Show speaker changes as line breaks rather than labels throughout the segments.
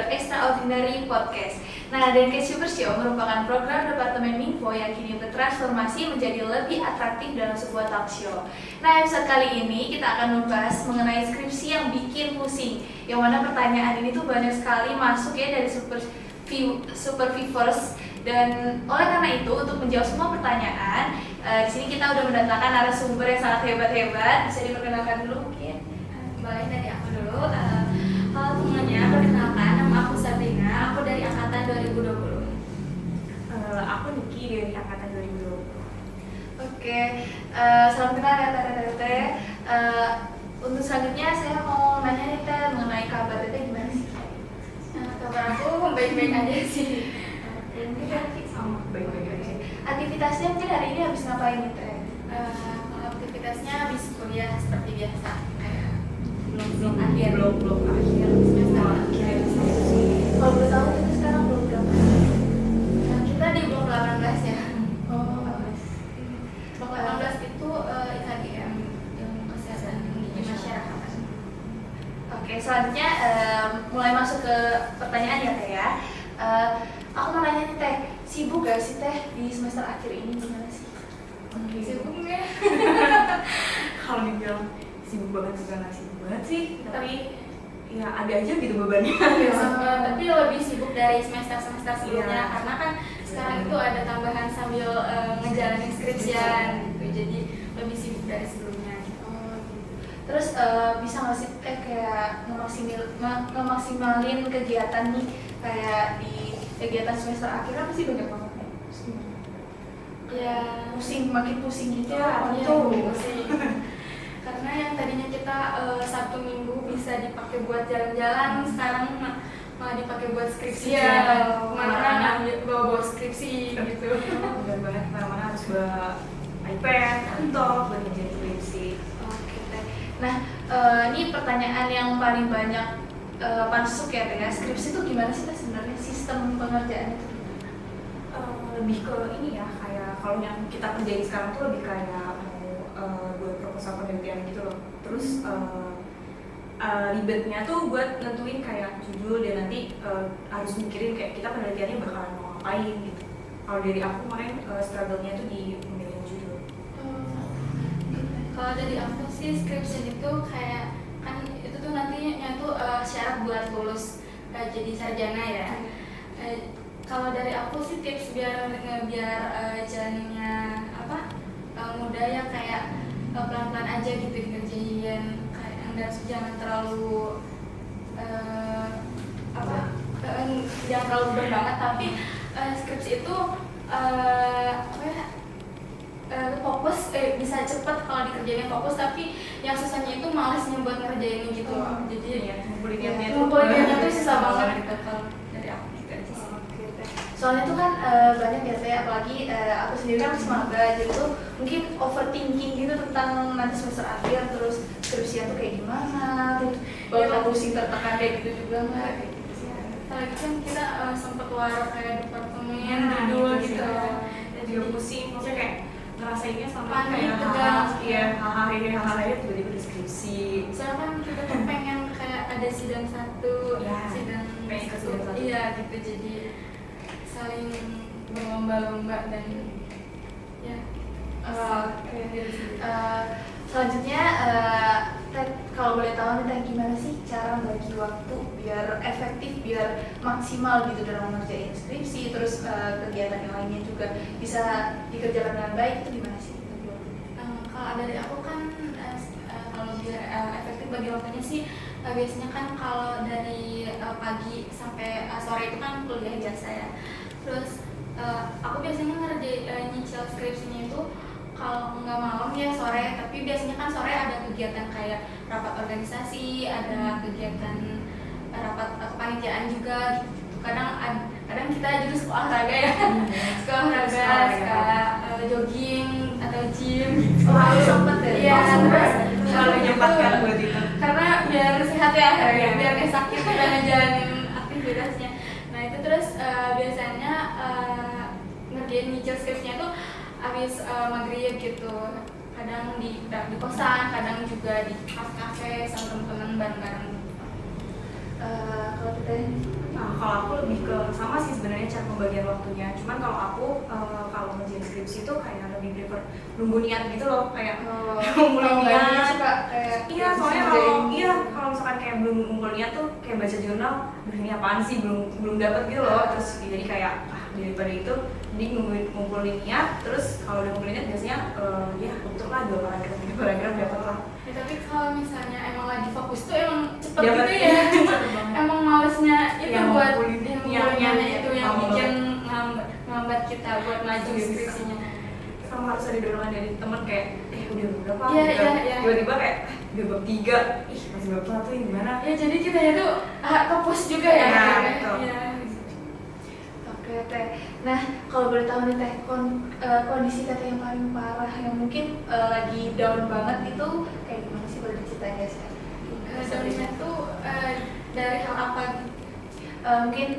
Extraordinary Podcast. Nah, Denkes Super Show merupakan program Departemen Minfo yang kini bertransformasi menjadi lebih atraktif dalam sebuah talk show. Nah, episode kali ini kita akan membahas mengenai skripsi yang bikin pusing. Yang mana pertanyaan ini tuh banyak sekali masuk ya dari super viewers. Dan oleh karena itu, untuk menjawab semua pertanyaan, di sini kita udah mendatangkan narasumber yang sangat hebat-hebat. Bisa diperkenalkan dulu mungkin?
Boleh dari aku dulu. Halo semuanya, perkenalkan nama aku Sabrina, aku dari angkatan 2020.
Aku Niki dari angkatan 2020.
Oke, salam kenal ya Teteh. Untuk selanjutnya saya mau nanya nih Teh mengenai kabar Teteh gimana sih?
Kabar aku baik-baik aja sih.
Mungkin
Sama baik-baik aja.
aktivitasnya mungkin hari ini habis ngapain nih Teh?
Kalau aktivitasnya habis kuliah seperti biasa, kayak
Belum
akhir semester akhir.
Kalau boleh tahu kita sekarang belum berapa?
Kita di blok 18 ya.
Oh,
Blok 18 itu IKGM, ilmu kesehatan di masyarakat.
Oke, selanjutnya mulai masuk ke pertanyaan ya Teh ya. Aku mau nanya nih Teh, sibuk gak sih Teh di semester akhir ini gimana sih?
Sibuk nggak?
Kalau dibilang sibuk banget juga nggak sibuk banget sih, tapi ya ada aja gitu bebannya.
Tapi lebih sibuk dari semester-semester sebelumnya,
Iya.
karena kan sekarang itu ada tambahan sambil ngejalanin skripsian gitu, jadi lebih sibuk dari sebelumnya.
Oh, gitu. Terus bisa nggak sih kayak ngemaksimalin kegiatan nih kayak di kegiatan semester akhir kan pasti banyak banget nih. Terus gimana?
Ya,
Makin pusing gitu
ya,
ya.
gitu sih. Karena yang tadinya kita Sabtu Minggu bisa dipakai buat jalan-jalan, sekarang malah dipakai buat skripsi.
Iya.
Kemana-mana bawa skripsi gitu.
Bener banget, mana-mana harus bawa iPad, laptop, buat ngerjain skripsi.
Oke Teh. Nah, ini pertanyaan yang paling banyak masuk ya Teh ya. Skripsi itu gimana sih Teh sebenarnya sistem pengerjaannya itu gimana?
Lebih ke ini ya, kayak kalau yang kita kerjain sekarang tuh lebih kayak mau buat proposal penelitian gitu loh. Terus ribetnya tuh buat nentuin kayak judul dan nanti harus mikirin kayak kita penelitiannya bakalan mau ngapain gitu. Kalau dari aku kemarin struggle-nya tuh di memilih judul.
Kalau dari aku sih skripsi itu kayak kan itu tuh nantinya tuh syarat buat lulus jadi sarjana ya. Kalau dari aku sih tips biar jalannya mudah ya, kayak pelan-pelan aja gitu dikerjain, kayak jangan terlalu jangan terlalu berat banget, tapi skripsi itu fokus bisa cepet kalau dikerjainnya fokus, tapi yang susahnya itu malesnya buat ngerjainnya gitu loh. Jadi
Ya, ngumpulin niatnya
tuh susah banget gitu kalau dari aku gitu aja sih.
Soalnya tuh kan banyak ya Teh, apalagi aku sendiri kan masih maba, jadi tuh mungkin overthinking gitu tentang nanti semester akhir, terus skripsinya tuh kayak gimana, terus bakal pusing tertekan kayak gitu juga nggak? Kayak gitu sih.
Apalagi kan kita sempet war kayak departemen
Nah,
judul
gitu
gitu.
sih. Dan juga pusing, maksudnya kayak ngerasainnya sama
Panik,
kayak
tegang.
hal-hal lainnya tiba-tiba di skripsi.
Soalnya kan kita tuh pengen kayak ada sidang satu,
Ya,
sidang
pengen ke sidang satu.
iya gitu, jadi saling berlomba-lomba dan ya.
Oke. Selanjutnya Teh, kalau boleh tahu nih Teh, gimana sih cara bagi waktu biar efektif, biar maksimal gitu dalam mengerjain skripsi, terus kegiatan yang lainnya juga bisa dikerjakan dengan baik, itu gimana sih bagi waktunya?
Kalau dari aku kan kalau biar efektif bagi waktunya sih biasanya kan kalau dari pagi sampai sore itu kan kuliah biasa ya. Terus aku biasanya nyicil skripsinya itu kalau nggak malam ya sore, tapi biasanya kan sore ada kegiatan kayak rapat organisasi, ada kegiatan rapat kepanitiaan juga gitu. Kadang kita juga suka olahraga ya, suka olahraga, suka jogging atau gym gitu.
Harus sempet ya?
Iya, terus
Selalu menyempatkan buat itu.
karena biar sehat ya, biar nggak sakit kita ngejalanin aktivitasnya. Nah itu terus biasanya ngerjain nyicil skripsinya tuh habis maghrib gitu. Kadang di kosan, kadang juga di kafe sama teman-teman bareng-bareng.
Kalau kita
Nah, kalau aku lebih ke sama sih sebenarnya cara pembagian waktunya. Cuman kalau aku kalau ngerjain skripsi itu kayak lebih prefer nunggu niat gitu loh, kayak ngumpulin niat. Iya, soalnya kalau misalkan kayak belum ngumpul niat tuh kayak baca jurnal, ini apaan sih belum dapat gitu loh. Terus jadi kayak daripada itu mending ngumpulin niat. Terus kalau udah ngumpulin niat biasanya ya untuk lah 2 paragraf 3 paragraf dapat lah.
Ya, tapi kalau misalnya emang lagi fokus tuh emang cepet
Dapat,
gitu ya. Cuma
cepet banget.
emang malesnya itu
Yang
buat
ngumpulin
niatnya itu yang
lama
bikin ngambat kita buat maju skripsinya.
Sama harus ada dorongan dari teman kayak udah berapa
Iya,
gitu.
iya.
Tiba-tiba kayak udah bab 3, masih bab 1 ini gimana?
Ya jadi kita itu kepus juga ya.
Iya, betul.
Iya.
Oke Teh. Nah kalau boleh tahu nih Teh, kondisi Teteh yang paling parah yang mungkin lagi down banget itu kayak gimana sih, boleh diceritain ya sih?
Downnya tuh dari hal apa?
Mungkin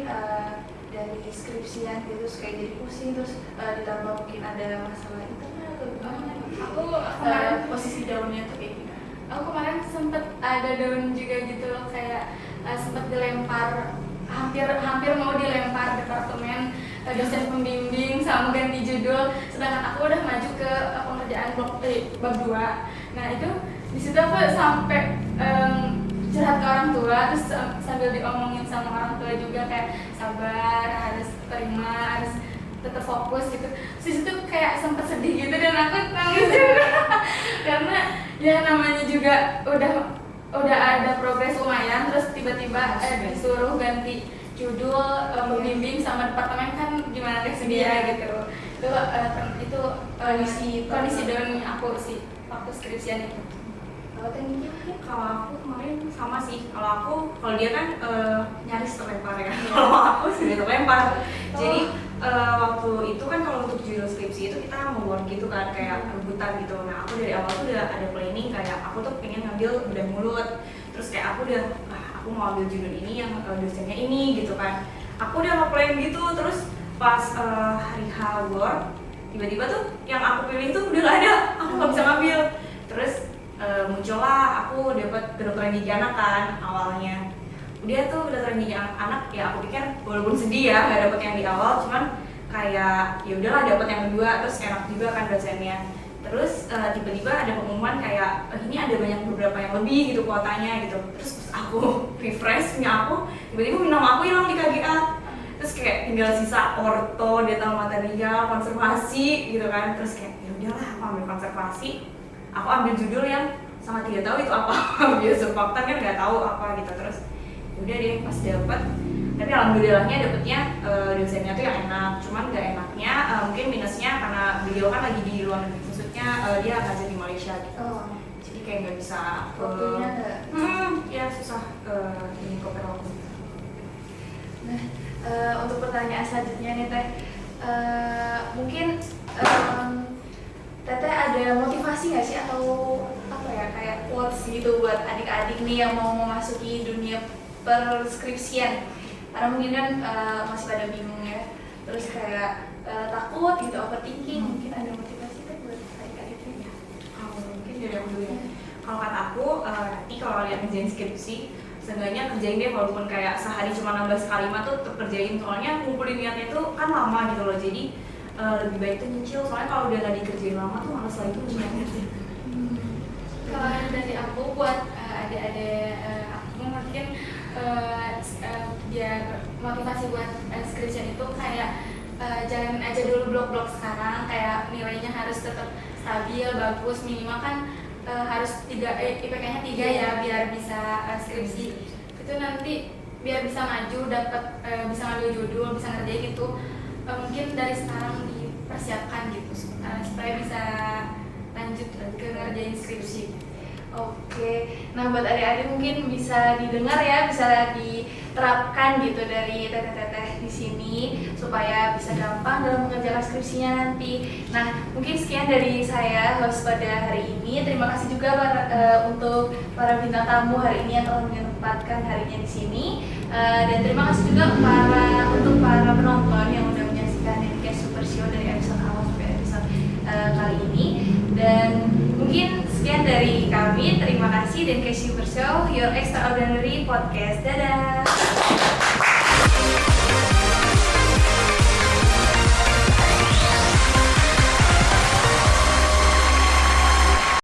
dari skripsian gitu, terus kayak jadi pusing, terus ditambah mungkin ada masalah internal atau gimana?
Aku kemarin
Posisi downnya tuh kayak gimana?
aku kemarin sempet ada down juga gitu loh, kayak sempet dilempar, hampir mau dilempar departemen dosen pembimbing sama ganti judul, sedangkan aku udah maju ke pengerjaan bab 2. Nah itu di situ aku sampai curhat ke orang tua, terus sambil diomongin sama orang tua juga kayak sabar, harus terima, harus tetap fokus gitu. Terus di situ kayak sempet sedih gitu dan aku nangis juga karena ya namanya juga udah ada progres lumayan, terus tiba-tiba disuruh ganti judul pembimbing sama departemen, kan gimana deh sedih gitu. Itu kondisi down aku sih waktu skripsian itu.
Kalau tekniknya mungkin?
Kalau aku kemarin sama sih. Kalau dia kan nyaris terlempar ya. Kalau aku sudah terlempar. Jadi waktu itu kan kalau untuk judul skripsi itu kita mau work gitu kan, kayak rebutan gitu. Nah aku dari awal tuh udah ada planning kayak aku tuh pengen ngambil bedah mulut. Terus kayak aku mau ambil judul ini yang dosennya ini gitu kan. Aku udah nge-plan gitu. Terus pas hari H work, tiba-tiba tuh yang aku pilih tuh udah gak ada. Aku gak bisa ngambil. Terus muncullah aku dapat kedokteran gigi anak kan awalnya. Udah tuh kedokteran gigi anak ya aku pikir walaupun sedih ya nggak dapet yang di awal, cuman kayak ya udahlah dapet yang kedua, terus enak juga kan dosennya. Terus tiba-tiba ada pengumuman kayak ini ada beberapa yang lebih gitu kuotanya gitu. Terus aku refresh punya aku, tiba-tiba nama aku hilang di KGA. Terus kayak tinggal sisa orto, data material, konservasi gitu kan. Terus kayak ya udahlah aku ambil konservasi. Aku ambil judul yang sangat tidak tahu itu apa. Biosurfaktan kan nggak tahu apa gitu. Terus udah deh pas dapet, tapi alhamdulillahnya dapetnya dosennya tuh yang enak. Cuman nggak enaknya mungkin minusnya karena beliau kan lagi di luar negeri, maksudnya dia ngajar di Malaysia gitu. Jadi kayak nggak bisa
Waktunya nggak?
Ya susah ini koper waktu.
Nah untuk pertanyaan selanjutnya nih Teh, mungkin Teteh ada motivasi nggak sih atau apa ya, kayak quotes gitu buat adik-adik nih yang mau memasuki dunia perskripsian? Karena mungkin kan masih pada bingung ya, terus kayak takut gitu, overthinking. Mungkin ada motivasi kan buat adik-adik ini?
Mungkin dari aku dulu ya. Kalau kata aku nanti kalau kalian ngerjain skripsi, seenggaknya kerjain deh walaupun kayak sehari cuma nambah sekalimat tuh tetap kerjain, soalnya ngumpulin niatnya tuh kan lama gitu loh. Jadi lebih baik tuh nyicil, soalnya kalau udah gak dikerjain lama tuh males lagi niatnya sih.
Kalau dari aku buat adik-adik aku mungkin biar motivasi buat skripsian itu kayak jalanin aja dulu blok-blok sekarang, kayak nilainya harus tetap stabil, bagus, minimal kan harus IPK-nya 3 ya biar bisa skripsi. Itu nanti biar bisa maju, dapat bisa ngambil judul, bisa ngerjain gitu. Mungkin dari sekarang dipersiapkan gitu supaya bisa lanjut ke ngerjain skripsi.
Oke, nah buat adik-adik mungkin bisa didengar ya, bisa diterapkan gitu dari teteh-teteh di sini supaya bisa gampang dalam mengerjakan skripsinya nanti. Nah, mungkin sekian dari saya host pada hari ini. Terima kasih juga untuk para bintang tamu hari ini yang telah menyempatkan harinya di sini. Dan terima kasih juga untuk para penonton yang udah menyaksikan Dedicast Super Show dari episode awal sampai episode kali ini. Dan mungkin sekian dari kami, terima kasih dan Dedicast Super Show, your extraordinary podcast. Dadah!